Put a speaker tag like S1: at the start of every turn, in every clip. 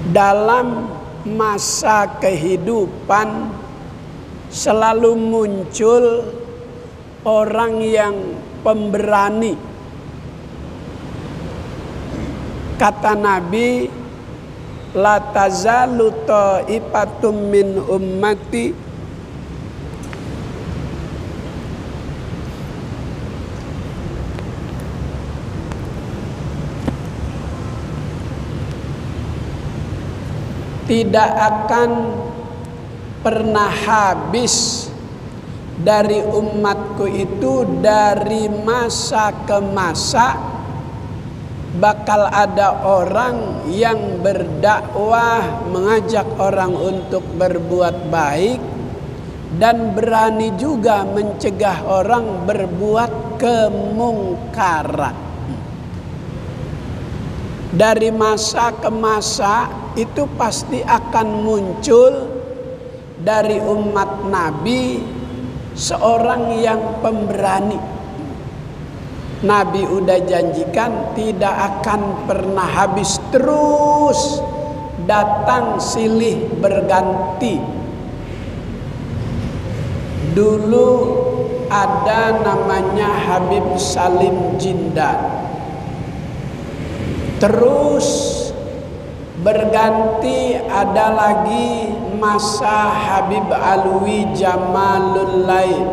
S1: dalam masa kehidupan selalu muncul orang yang pemberani. Kata Nabi, la tazalu ta'ifatum min ummati tidak akan pernah habis dari umatku itu, dari masa ke masa bakal ada orang yang berdakwah, mengajak orang untuk berbuat baik dan berani juga mencegah orang berbuat kemungkaran. Dari masa ke masa itu pasti akan muncul dari umat Nabi seorang yang pemberani. Nabi udah janjikan tidak akan pernah habis, terus datang silih berganti. Dulu ada namanya Habib Salim Jindan, terus berganti ada lagi masa Habib Alwi Jamalul Lail,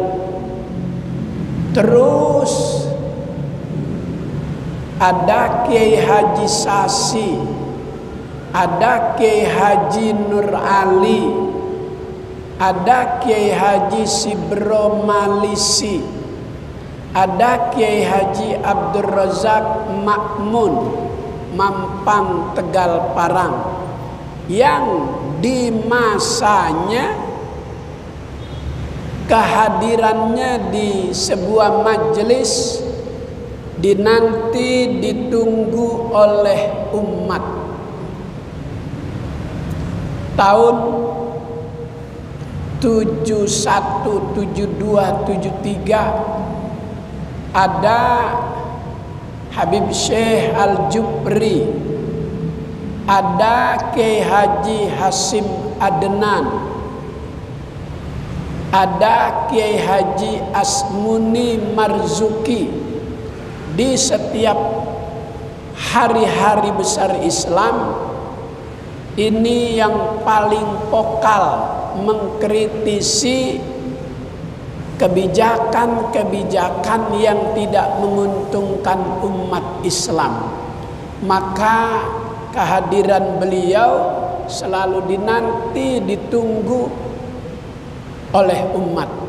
S1: terus ada Kiai Haji Sasi, ada Kiai Haji Nur Ali, ada Kiai Haji Sibro Malisi, ada Kiai Haji Abdul Razak Makmun Mampang Tegal Parang, yang di masanya kehadirannya di sebuah majelis dinanti ditunggu oleh umat. Tahun 71, 72, 73 ada Habib Syekh Al-Jupri, ada Kiai Haji Hasim Adnan, ada Kiai Haji Asmuni Marzuki. Di setiap hari-hari besar Islam ini yang paling vokal mengkritisi kebijakan-kebijakan yang tidak menguntungkan umat Islam. Maka kehadiran beliau selalu dinanti, ditunggu oleh umat.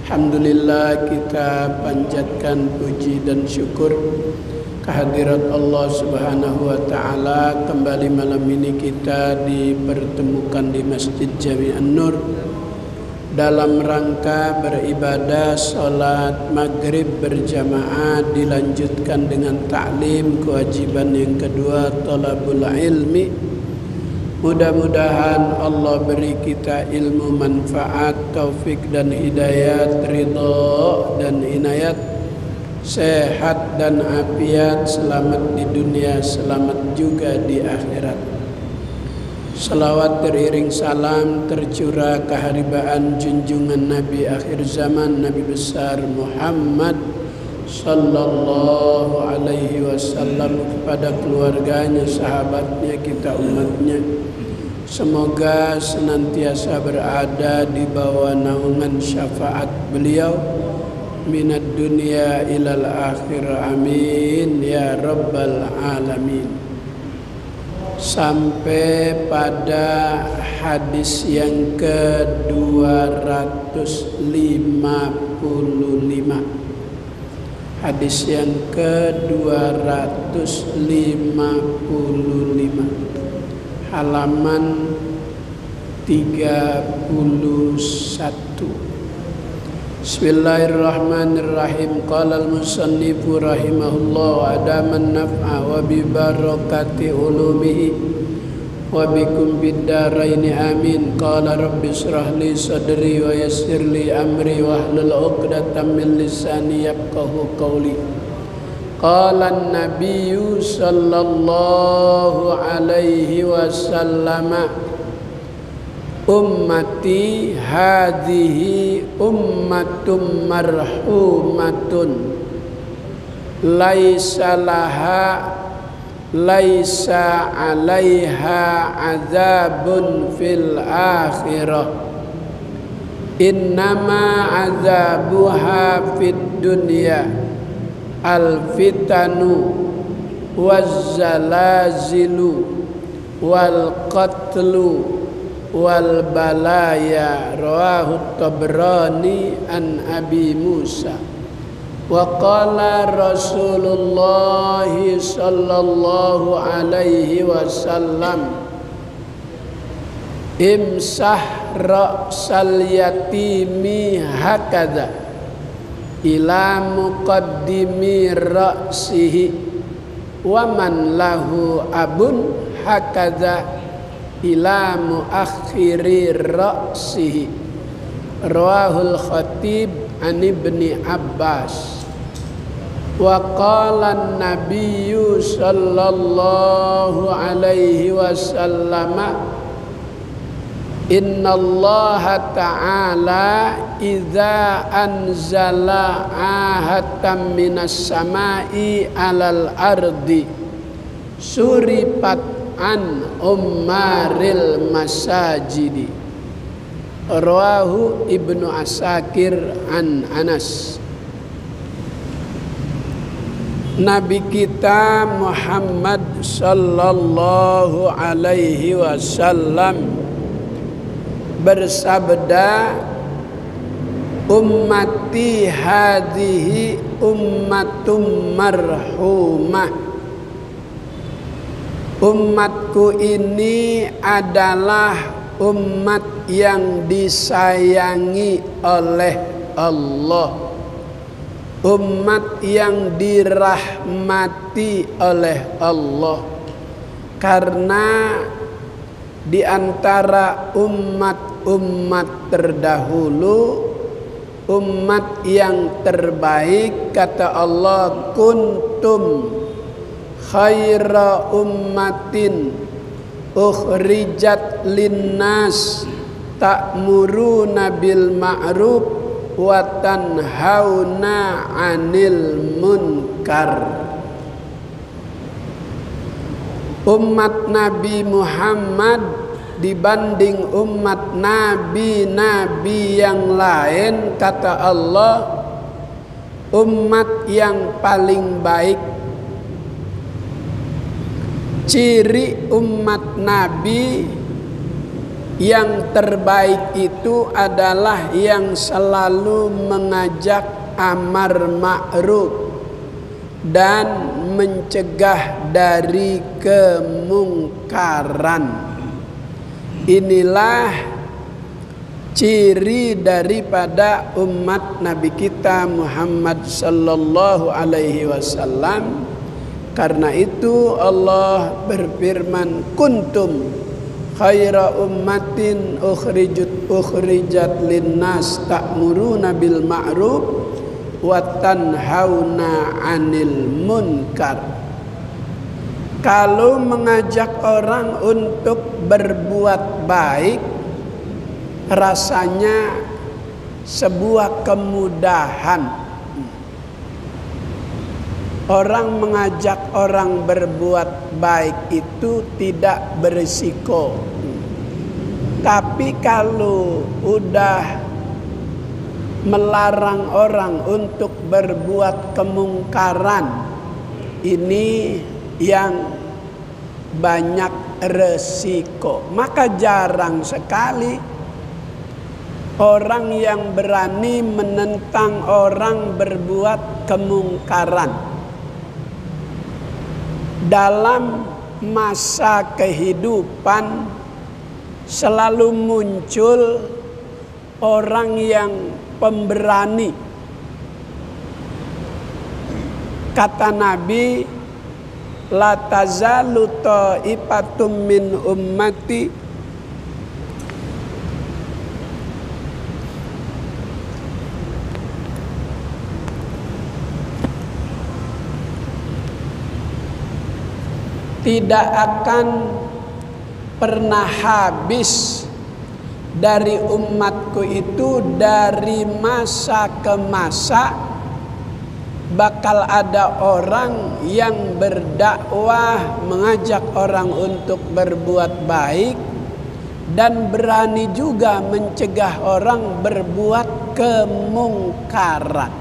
S1: Alhamdulillah, kita panjatkan puji dan syukur kehadirat Allah Subhanahu wa taala. Kembali malam ini kita dipertemukan di Masjid Jami'an Nur dalam rangka beribadah salat maghrib berjamaah, dilanjutkan dengan ta'lim, kewajiban yang kedua talabul ilmi. Mudah-mudahan Allah beri kita ilmu manfaat, taufik dan hidayat, ridha dan inayat, sehat dan afiat, selamat di dunia, selamat juga di akhirat. Salawat teriring salam tercurah keharibaan junjungan Nabi akhir zaman, Nabi besar Muhammad sallallahu alaihi wasallam, kepada keluarganya, sahabatnya, kita umatnya. Semoga senantiasa berada di bawah naungan syafaat beliau minad dunia ilal akhir, amin ya rabbal alamin. Sampai pada hadis yang ke-255. Hadis yang ke-255, halaman 31. Bismillahirrahmanirrahim. Qala al-musannifu rahimahullah adaman naf'a wa bi barakati ulumihi wa bikum fid dharaini amin. Qala rabbi shrah li sadri wa yassir li amri wahlul 'uqdatam min lisani yafqahu qawli. Qala an-nabiyyu sallallahu alaihi wasallam, ummati hadhihi ummatum marhumatun laisa alaiha azabun fil akhirah, innama azabuha fid dunya al fitanu waz zalazilu wal qatlu wal balaya. Rawahu Tabrani an Abi Musa. Wa qala Rasulullah sallallahu alaihi wasallam, imsah ra'sal yatimi hakadha ila muqaddimi ra'sihi wa man lahu abun hakadha ila muakhiri ra'sihi. Rawahul Khatib an Ibni Abbas. Wa qala an-nabiyyu sallallahu alaihi wasallam, innallaha ta'ala idza anzala ahatan minas samai alal ardi suripat an ummaril masajidi. Rawahu Ibnu Asakir an Anas. Nabi kita Muhammad sallallahu alaihi wasallam bersabda, ummati hadhihi ummatum marhumah, umatku ini adalah umat yang disayangi oleh Allah, umat yang dirahmati oleh Allah. Karena di antara umat-umat terdahulu, umat yang terbaik, kata Allah, kuntum khaira ummatin ukhrijat linnas ta'muruna bil ma'ruf wa tanhauna 'anil munkar. Umat Nabi Muhammad dibanding umat nabi-nabi yang lain, kata Allah, umat yang paling baik. Ciri umat Nabi yang terbaik itu adalah yang selalu mengajak amar ma'ruf dan mencegah dari kemungkaran. Inilah ciri daripada umat Nabi kita Muhammad sallallahu alaihi wasallam. Karena itu Allah berfirman, kuntum khaira ummatin ukhrijat linnas ta'muruna bil ma'ruf wa tanhauna 'anil munkar. Kalau mengajak orang untuk berbuat baik, rasanya sebuah kemudahan. Orang mengajak orang berbuat baik itu tidak berisiko. Tapi kalau udah melarang orang untuk berbuat kemungkaran, ini yang banyak resiko. Maka jarang sekali orang yang berani menentang orang berbuat kemungkaran. Dalam masa kehidupan selalu muncul orang yang pemberani. Kata Nabi, la tazalu ta'ifatum min ummati tidak akan pernah habis dari umatku itu, dari masa ke masa bakal ada orang yang berdakwah, mengajak orang untuk berbuat baik dan berani juga mencegah orang berbuat kemungkaran.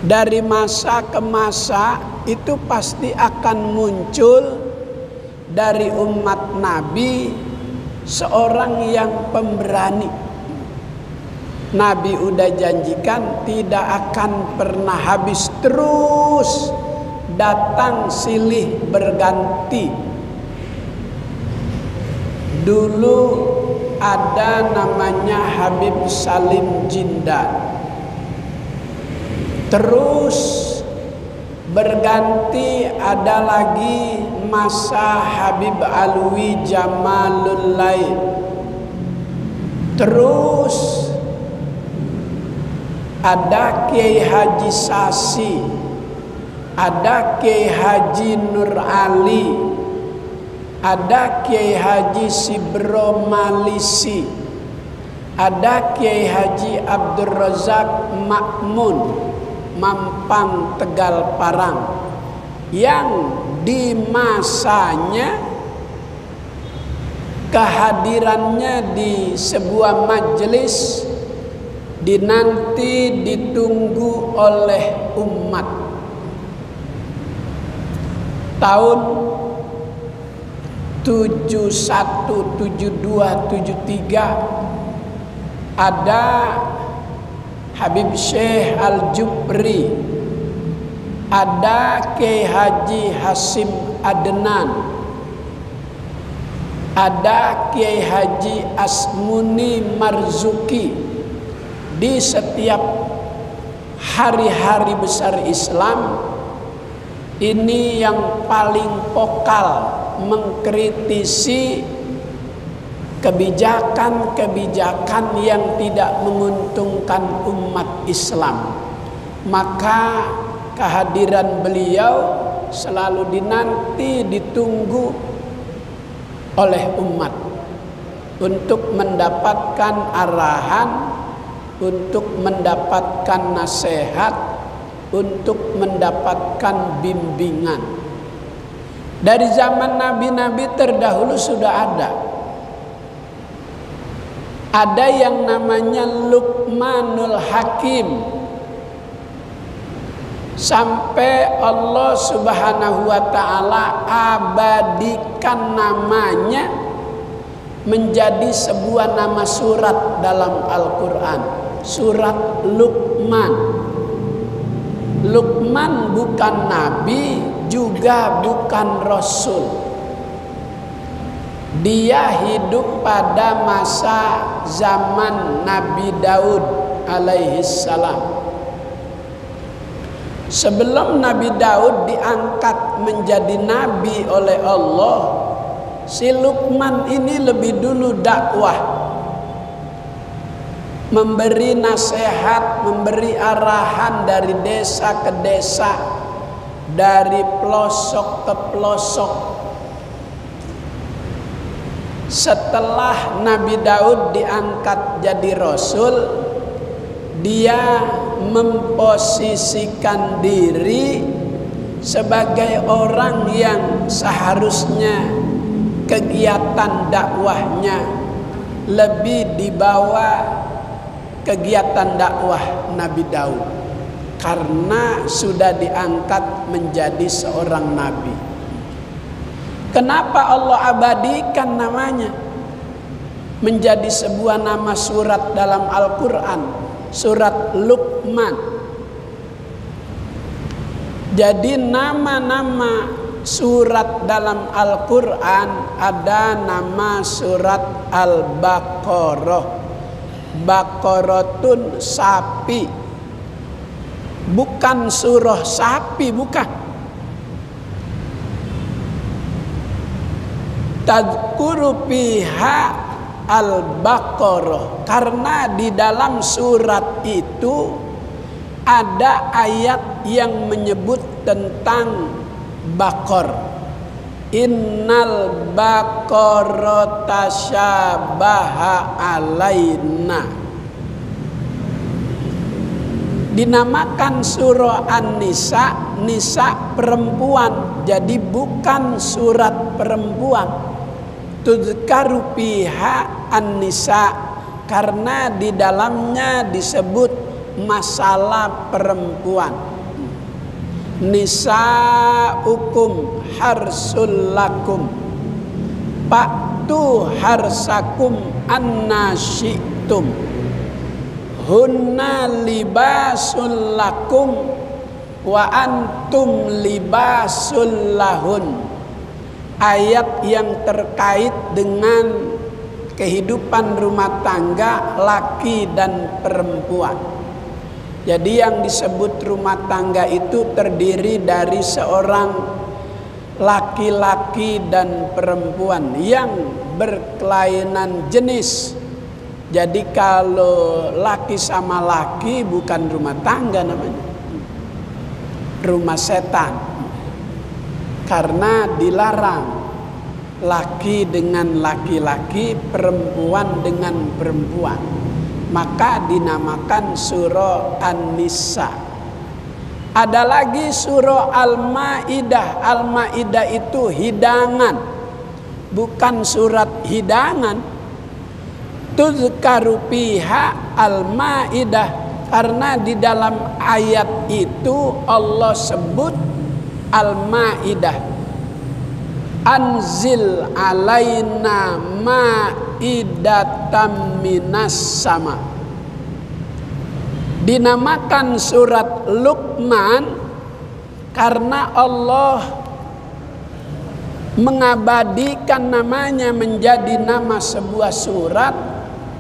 S1: Dari masa ke masa itu pasti akan muncul dari umat Nabi seorang yang pemberani. Nabi udah janjikan tidak akan pernah habis, terus datang silih berganti. Dulu ada namanya Habib Salim Jindan, terus berganti ada lagi masa Habib Alwi Jamalul Lail, terus ada Kiai Haji Sasi, ada Kiai Haji Nur Ali, ada Kiai Haji Sibro Malisi, ada Kiai Haji Abdul Razak Makmun Mampang Tegal Parang, yang di masanya kehadirannya di sebuah majelis dinanti, ditunggu oleh umat. Tahun 71, 72, 73 ada Habib Syekh Al-Jupri, ada Kiai Haji Hasim Adnan, ada Kiai Haji Asmuni Marzuki. Di setiap hari-hari besar Islam ini yang paling vokal mengkritisi kebijakan-kebijakan yang tidak menguntungkan umat Islam. Maka kehadiran beliau selalu dinanti, ditunggu oleh umat untuk mendapatkan arahan, untuk mendapatkan nasihat, untuk mendapatkan bimbingan. Dari zaman nabi-nabi terdahulu sudah ada. Ada yang namanya Luqmanul Hakim. Sampai Allah Subhanahu wa ta'ala abadikan namanya menjadi sebuah nama surat dalam Al-Quran. Surat Luqman. Luqman bukan nabi, juga bukan rasul. Dia hidup pada masa zaman Nabi Daud alaihissalam. Sebelum Nabi Daud diangkat menjadi nabi oleh Allah, si Luqman ini lebih dulu dakwah, memberi nasihat, memberi arahan dari desa ke desa, dari pelosok ke pelosok. Setelah Nabi Daud diangkat jadi rasul, dia memposisikan diri sebagai orang yang seharusnya kegiatan dakwahnya lebih di bawah kegiatan dakwah Nabi Daud, karena sudah diangkat menjadi seorang nabi. Kenapa Allah abadikan namanya menjadi sebuah nama surat dalam Al-Quran, surat Luqman? Jadi nama-nama surat dalam Al-Quran ada nama surat Al-Baqarah. Baqaratun sapi, bukan surah sapi, bukan. tadhkuru fiha al-Baqarah, karena di dalam surat itu ada ayat yang menyebut tentang Baqar. Innal Baqara tasyabaha alaina. Dinamakan surah An-Nisa, Nisa perempuan, jadi bukan surat perempuan. Tuzkaru fiha An-Nisa, karena di dalamnya disebut masalah perempuan. Nisaukum harsul lakum fa'tu harsakum anna syi'tum hunna libasul lakum wa antum libasul lahun. Ayat yang terkait dengan kehidupan rumah tangga laki dan perempuan. Jadi yang disebut rumah tangga itu terdiri dari seorang laki-laki dan perempuan yang berkelainan jenis. Jadi kalau laki sama laki bukan rumah tangga namanya, rumah setan. Karena dilarang laki dengan laki-laki, perempuan dengan perempuan, maka dinamakan surah An-Nisa. Ada lagi surah Al-Maidah. Al-Maidah itu hidangan, bukan surat hidangan. Tuzkaru fiha Al-Maidah, karena di dalam ayat itu Allah sebut Al-Maidah. Anzil alaina maidatam minas sama. Dinamakan surat Luqman karena Allah mengabadikan namanya menjadi nama sebuah surat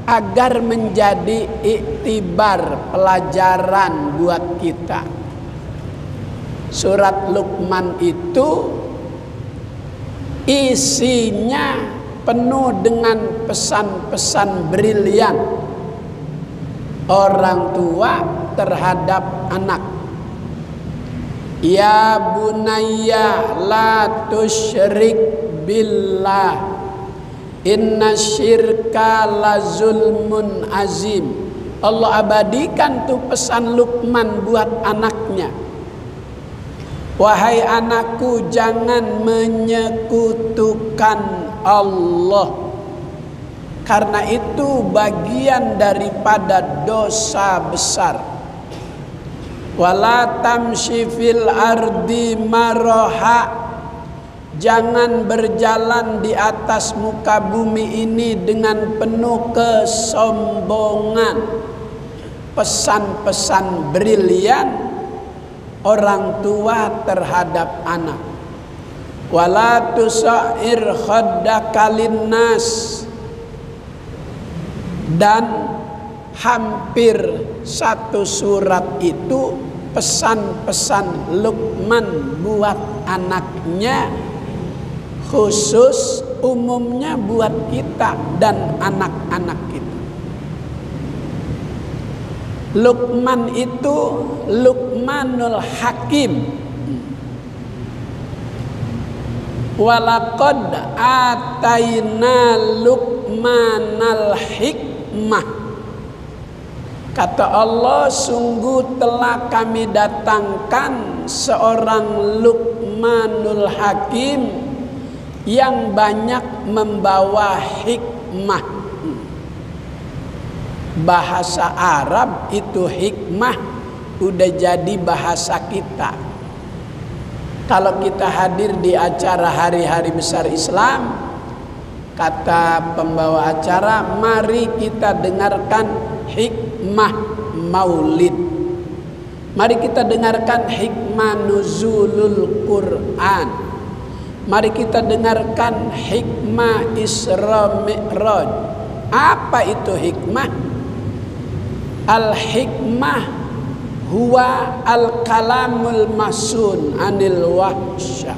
S1: agar menjadi iktibar, pelajaran buat kita. Surat Luqman itu isinya penuh dengan pesan-pesan brilian orang tua terhadap anak. Ya bunayya la tusyrik billah inna syirka la zulmun azim. Allah abadikan tuh pesan Luqman buat anaknya. Wahai anakku, jangan menyekutukan Allah, karena itu bagian daripada dosa besar. Wala tamshi fil ardi maraha, jangan berjalan di atas muka bumi ini dengan penuh kesombongan. Pesan-pesan brilian orang tua terhadap anak. Wala tusair khaddaka linnas, dan hampir satu surat itu pesan-pesan Luqman buat anaknya, khusus umumnya buat kita dan anak-anak kita. Luqman itu Luqmanul Hakim. Walaqad ataina Luqmanal hikmah. Kata Allah, sungguh telah kami datangkan seorang Luqmanul Hakim yang banyak membawa hikmah. Bahasa Arab itu hikmah udah jadi bahasa kita. Kalau kita hadir di acara hari-hari besar Islam, kata pembawa acara, mari kita dengarkan hikmah maulid. Mari kita dengarkan hikmah nuzulul Quran. Mari kita dengarkan hikmah Isra Mi'raj. Apa itu hikmah? Al-hikmah huwa al-kalamul masun anil wahsya.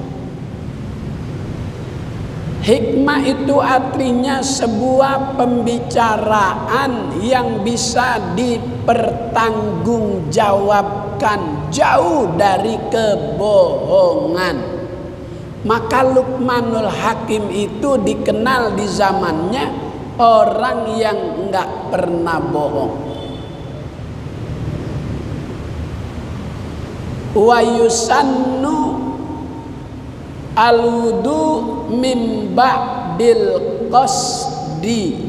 S1: Hikmah itu artinya sebuah pembicaraan yang bisa dipertanggungjawabkan, jauh dari kebohongan. Maka Luqmanul Hakim itu dikenal di zamannya orang yang enggak pernah bohong. Wa yusannu al-wudu min ba'dil qasdi,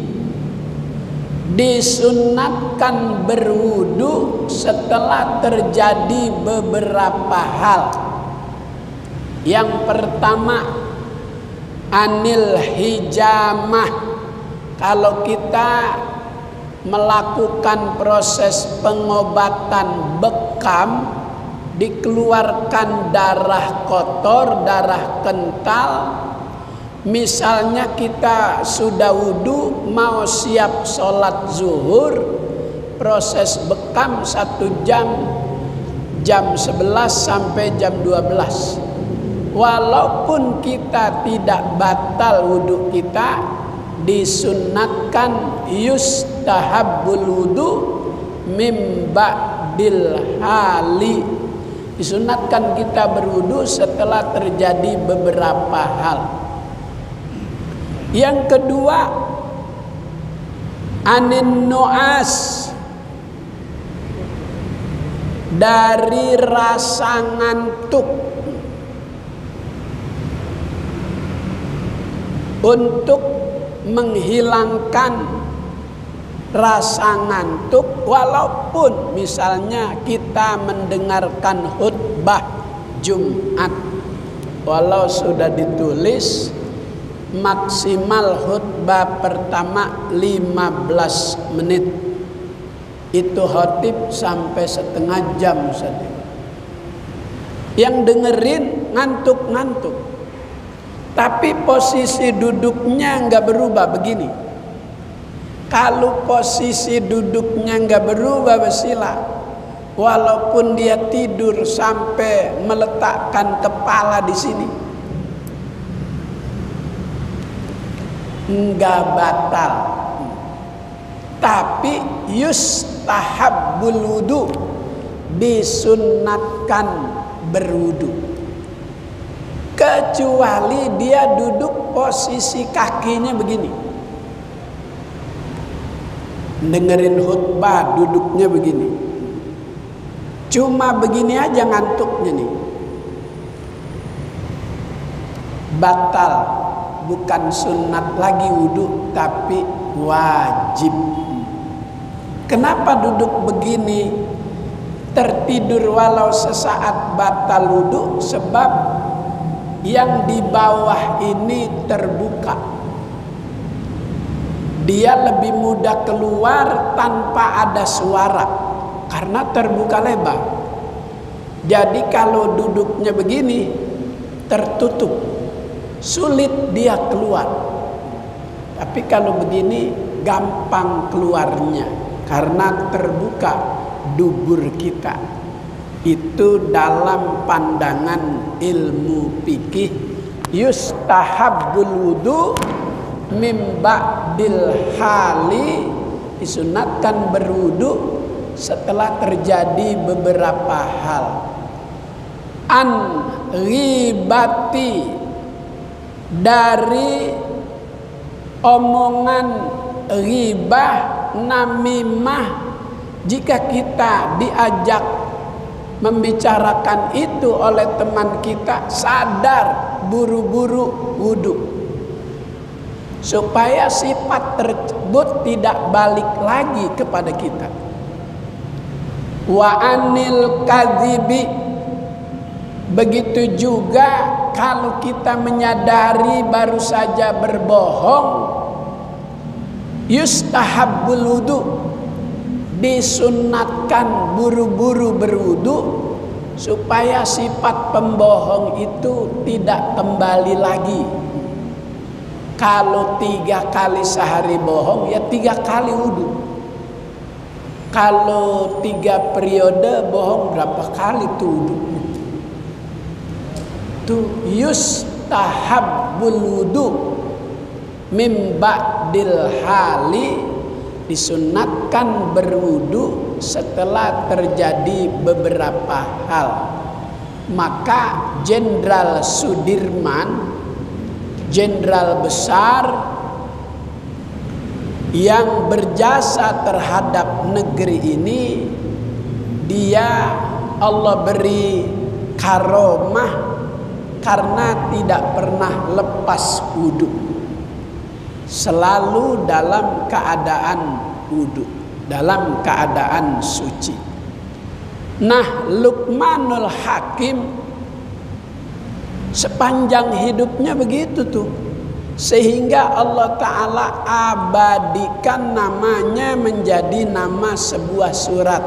S1: disunatkan berwudu setelah terjadi beberapa hal. Yang pertama, anil hijamah, kalau kita melakukan proses pengobatan bekam, dikeluarkan darah kotor, darah kental. Misalnya kita sudah wudhu, mau siap sholat zuhur, proses bekam 1 jam, jam 11 sampai jam 12. Walaupun kita tidak batal wudhu kita, disunatkan yustahabbul wudhu mim ba'dil hali, disunatkan kita berwudu setelah terjadi beberapa hal. Yang kedua, anin nu'as, dari rasa ngantuk. Untuk menghilangkan rasa ngantuk, walaupun misalnya kita mendengarkan khutbah Jumat, walau sudah ditulis maksimal khutbah pertama 15 menit, itu khotib sampai setengah jam saja. Yang dengerin ngantuk-ngantuk, tapi posisi duduknya nggak berubah begini. Kalau posisi duduknya nggak berubah bersila, walaupun dia tidur sampai meletakkan kepala di sini, nggak batal. Tapi yustahabbul wudu, disunatkan berwudu. Kecuali dia duduk posisi kakinya begini, dengerin khutbah duduknya begini, cuma begini aja ngantuknya nih, batal. Bukan sunat lagi wudhu, tapi wajib. Kenapa duduk begini tertidur walau sesaat batal wudhu? Sebab yang di bawah ini terbuka, dia lebih mudah keluar tanpa ada suara karena terbuka lebar. Jadi kalau duduknya begini tertutup, sulit dia keluar. Tapi kalau begini gampang keluarnya karena terbuka dubur kita. Itu dalam pandangan ilmu fikih, yustahabbul wudu mim ba'dil hali, disunatkan berwudu setelah terjadi beberapa hal. An ghibati, dari omongan ghibah, namimah. Jika kita diajak membicarakan itu oleh teman kita, sadar buru-buru wudu supaya sifat tersebut tidak balik lagi kepada kita. Wa anil kadhibi, begitu juga kalau kita menyadari baru saja berbohong, yustahabbul wudu, disunatkan buru-buru berwudu supaya sifat pembohong itu tidak kembali lagi. Kalau 3 kali sehari bohong, ya 3 kali wudu. Kalau 3 periode bohong, berapa kali tuh wudu? Tuh yustahabbul wudu, mim ba'dil hali, disunatkan berwudu setelah terjadi beberapa hal. Maka Jenderal Sudirman, jenderal besar yang berjasa terhadap negeri ini, dia Allah beri karomah karena tidak pernah lepas wudu, selalu dalam keadaan wudu, dalam keadaan suci. Nah, Luqmanul Hakim sepanjang hidupnya begitu tuh, sehingga Allah Ta'ala abadikan namanya menjadi nama sebuah surat,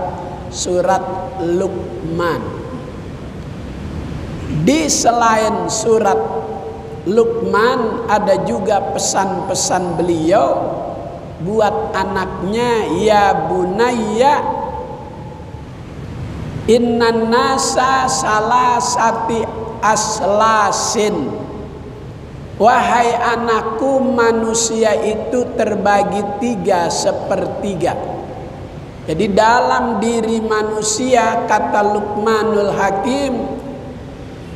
S1: surat Luqman. Di selain surat Luqman ada juga pesan-pesan beliau buat anaknya, ya bunayya innan nasa salasati aslasin, wahai anakku, manusia itu terbagi 3/3. Jadi dalam diri manusia, kata Luqmanul Hakim,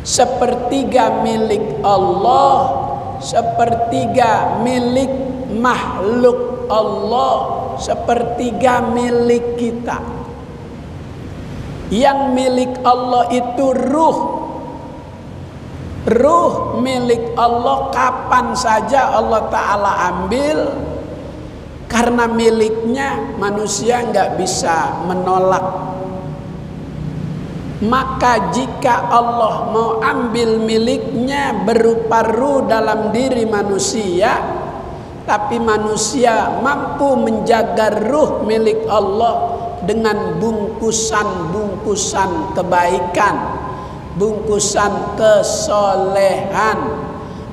S1: 1/3 milik Allah, 1/3 milik makhluk Allah, 1/3 milik kita. Yang milik Allah itu ruh. Ruh milik Allah kapan saja Allah Ta'ala ambil, karena miliknya manusia nggak bisa menolak. Maka jika Allah mau ambil miliknya berupa ruh dalam diri manusia, tapi manusia mampu menjaga ruh milik Allah dengan bungkusan-bungkusan kebaikan, bungkusan kesolehan,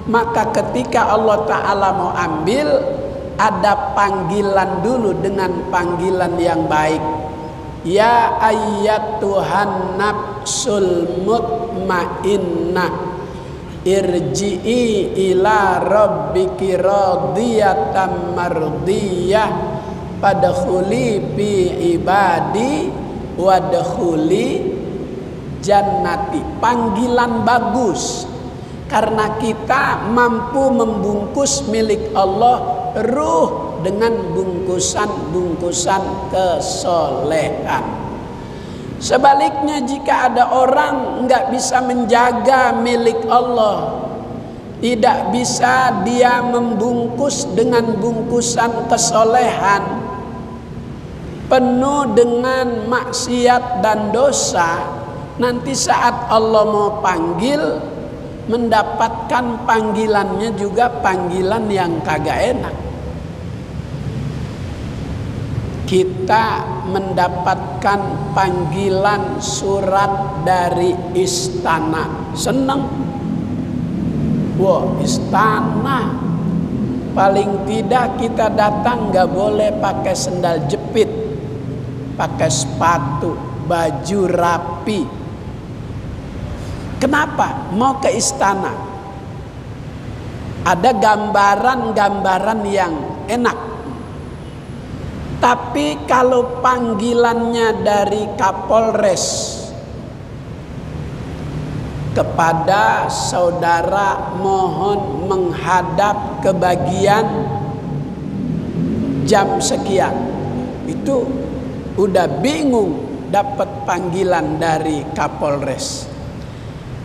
S1: maka ketika Allah Ta'ala mau ambil, ada panggilan dulu dengan panggilan yang baik. Ya ayyatuhan nafsul mutmainnah, irji'i ila rabbiki radiyatan mardiyah, padkhuli fi ibadi wadkhuli jannati. Panggilan bagus karena kita mampu membungkus milik Allah ruh dengan bungkusan-bungkusan kesolehan. Sebaliknya, jika ada orang nggak bisa menjaga milik Allah, tidak bisa dia membungkus dengan bungkusan kesolehan, penuh dengan maksiat dan dosa, nanti saat Allah mau panggil, mendapatkan panggilannya juga panggilan yang kagak enak. Kita mendapatkan panggilan surat dari istana, senang. Wah, istana, paling tidak kita datang gak boleh pakai sendal jepit, pakai sepatu, baju rapi. Kenapa? Mau ke istana, ada gambaran-gambaran yang enak. Tapi kalau panggilannya dari Kapolres kepada saudara mohon menghadap ke bagian jam sekian, itu udah bingung dapat panggilan dari Kapolres.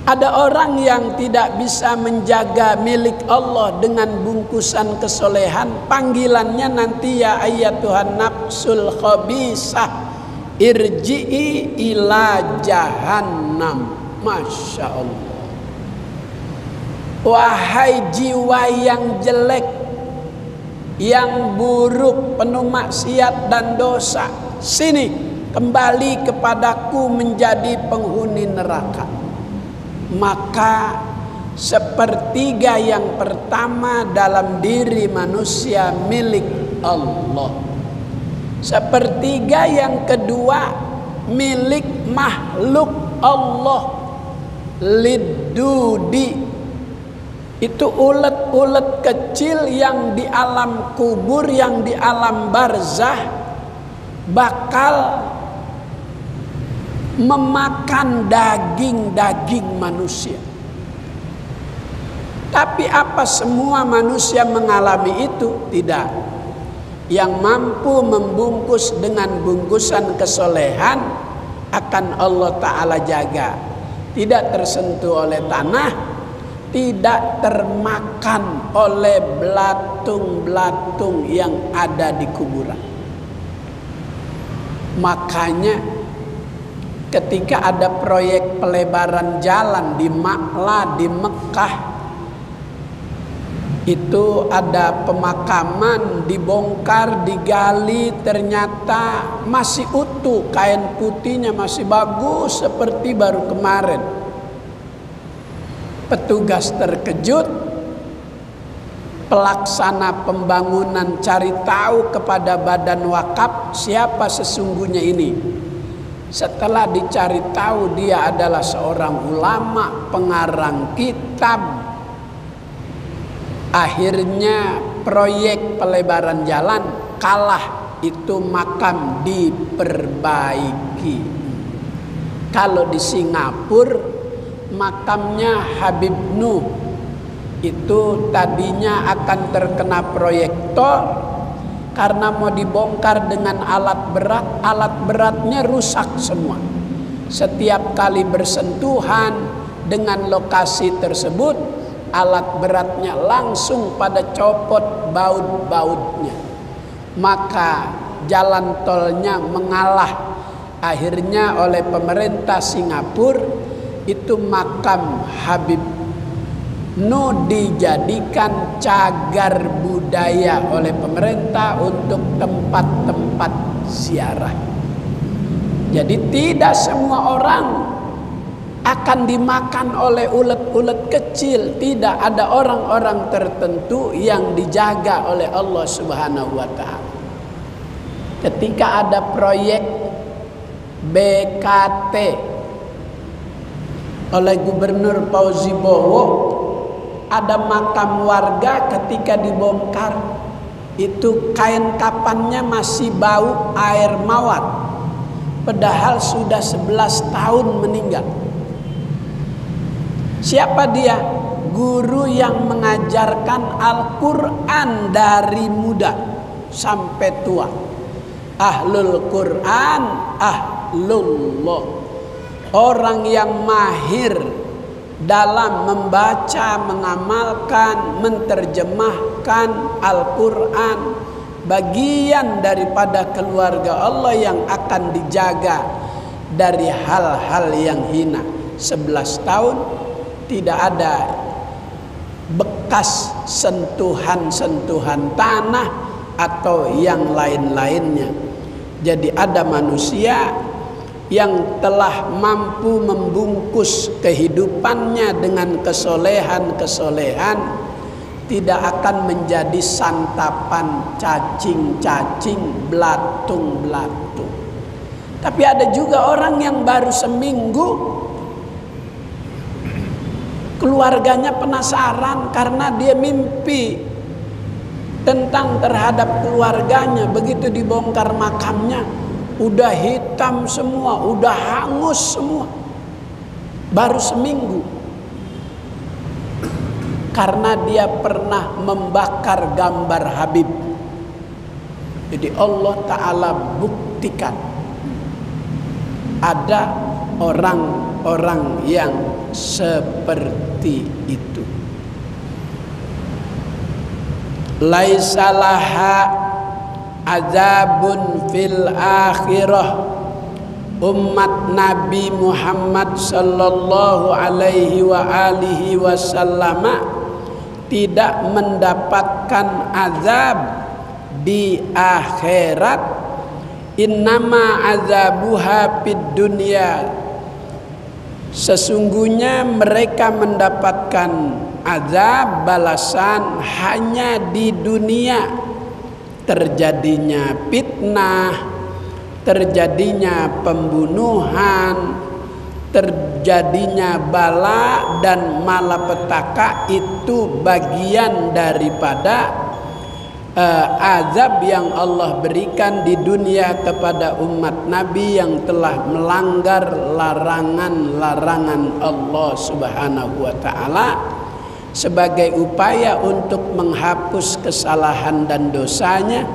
S1: Ada orang yang tidak bisa menjaga milik Allah dengan bungkusan kesolehan, panggilannya nanti ya ayyatuhan nafsul khabisah, irji'i ila jahannam. Masya Allah. Wahai jiwa yang jelek, yang buruk, penuh maksiat dan dosa, sini kembali kepadaku menjadi penghuni neraka. Maka 1/3 yang pertama dalam diri manusia milik Allah, 1/3 yang kedua milik makhluk Allah, lidudi Itu ulet-ulet kecil yang di alam kubur, yang di alam barzah bakal memakan daging-daging manusia. Tapi apa semua manusia mengalami itu? Tidak. Yang mampu membungkus dengan bungkusan kesolehan akan Allah Ta'ala jaga. Tidak tersentuh oleh tanah, tidak termakan oleh belatung-belatung yang ada di kuburan. Makanya ketika ada proyek pelebaran jalan di Makla, di Mekah, itu ada pemakaman dibongkar, digali, ternyata masih utuh, kain putihnya masih bagus seperti baru kemarin. Petugas terkejut, pelaksana pembangunan cari tahu kepada badan wakaf siapa sesungguhnya ini. Setelah dicari tahu, dia adalah seorang ulama, pengarang kitab. Akhirnya proyek pelebaran jalan kalah, itu makam diperbaiki. Kalau di Singapura makamnya Habib Nuh itu tadinya akan terkena proyektor karena mau dibongkar dengan alat beratnya rusak semua. Setiap kali bersentuhan dengan lokasi tersebut, alat beratnya langsung pada copot baut-bautnya. Maka jalan tolnya mengalah. Akhirnya oleh pemerintah Singapura itu makam Habib Nuh dijadikan cagar budaya oleh pemerintah untuk tempat-tempat ziarah. Jadi tidak semua orang akan dimakan oleh ulet-ulet kecil. Tidak, ada orang-orang tertentu yang dijaga oleh Allah Subhanahu wa Ta'ala. Ketika ada proyek BKT oleh Gubernur Fauzi Bowo, ada makam warga ketika dibongkar itu kain kafannya masih bau air mawar, padahal sudah 11 tahun meninggal. Siapa dia? Guru yang mengajarkan Al-Quran dari muda sampai tua. Ahlul Quran, ahlullah. Orang yang mahir dalam membaca, mengamalkan, menerjemahkan Al-Quran, bagian daripada keluarga Allah yang akan dijaga dari hal-hal yang hina. 11 tahun tidak ada bekas sentuhan-sentuhan tanah atau yang lain-lainnya. Jadi ada manusia yang telah mampu membungkus kehidupannya dengan kesolehan-kesolehan, tidak akan menjadi santapan cacing-cacing, belatung-belatung. Tapi ada juga orang yang baru seminggu keluarganya penasaran karena dia mimpi tentang terhadap keluarganya. Begitu dibongkar makamnya, udah hitam semua, udah hangus semua, baru seminggu, karena dia pernah membakar gambar Habib. Jadi Allah Ta'ala buktikan ada orang-orang yang seperti itu. Laisalaha azabun fil akhirah. Umat Nabi Muhammad sallallahu alaihi wa alihi wasallam tidak mendapatkan azab di akhirat. Innama azabuha fid dunya. Sesungguhnya mereka mendapatkan azab balasan hanya di dunia. Terjadinya fitnah, terjadinya pembunuhan, terjadinya bala dan malapetaka itu bagian daripada azab yang Allah berikan di dunia kepada umat Nabi yang telah melanggar larangan-larangan Allah Subhanahu wa taala, sebagai upaya untuk menghapus kesalahan dan dosanya,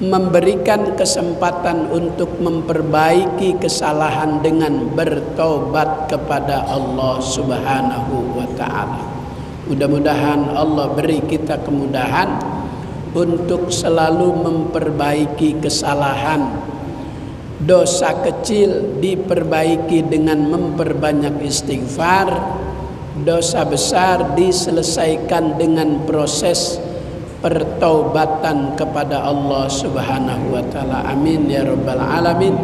S1: memberikan kesempatan untuk memperbaiki kesalahan dengan bertobat kepada Allah Subhanahu wa taala. Mudah-mudahan Allah beri kita kemudahan untuk selalu memperbaiki kesalahan. Dosa kecil diperbaiki dengan memperbanyak istighfar, dosa besar diselesaikan dengan proses pertaubatan kepada Allah Subhanahu wa taala. Amin ya rabbal alamin.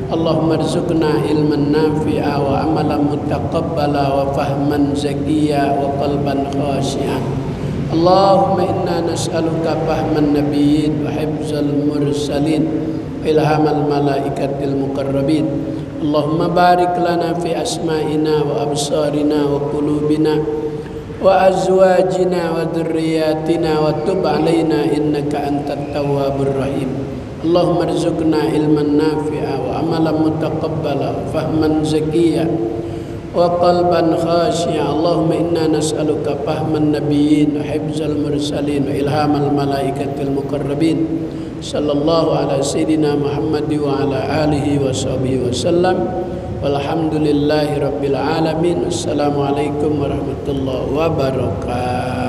S1: Allahumma rzuqna ilman nafi'a wa amalan mutaqabbala wa fahman zakiyya wa qalban khashi'an. Allahumma inna nas'aluka fahman nabiyyin wa hifzal mursalin wa ilhamal malaikatil muqarrabin. Allahumma barik lana fi asma'ina wa absarina wa qulubina wa azwajina wa dhurriyyatina wa tub alaina innaka antat tawwabur rahim. Allahumma rzuqna ilman nafi'a wa amalan mutaqabbala wa fahman zakiyya wa qalban khashi'a. Allahumma inna nas'aluka fahman nabiyyin wa hifzal mursalin wa ilhamal malaikatil muqarrabin. Sallallahu ala sayyidina Muhammad wa ala alihi wa sahbihi wa sallam. Walhamdulillahi rabbil alamin. Assalamualaikum warahmatullahi wabarakatuh.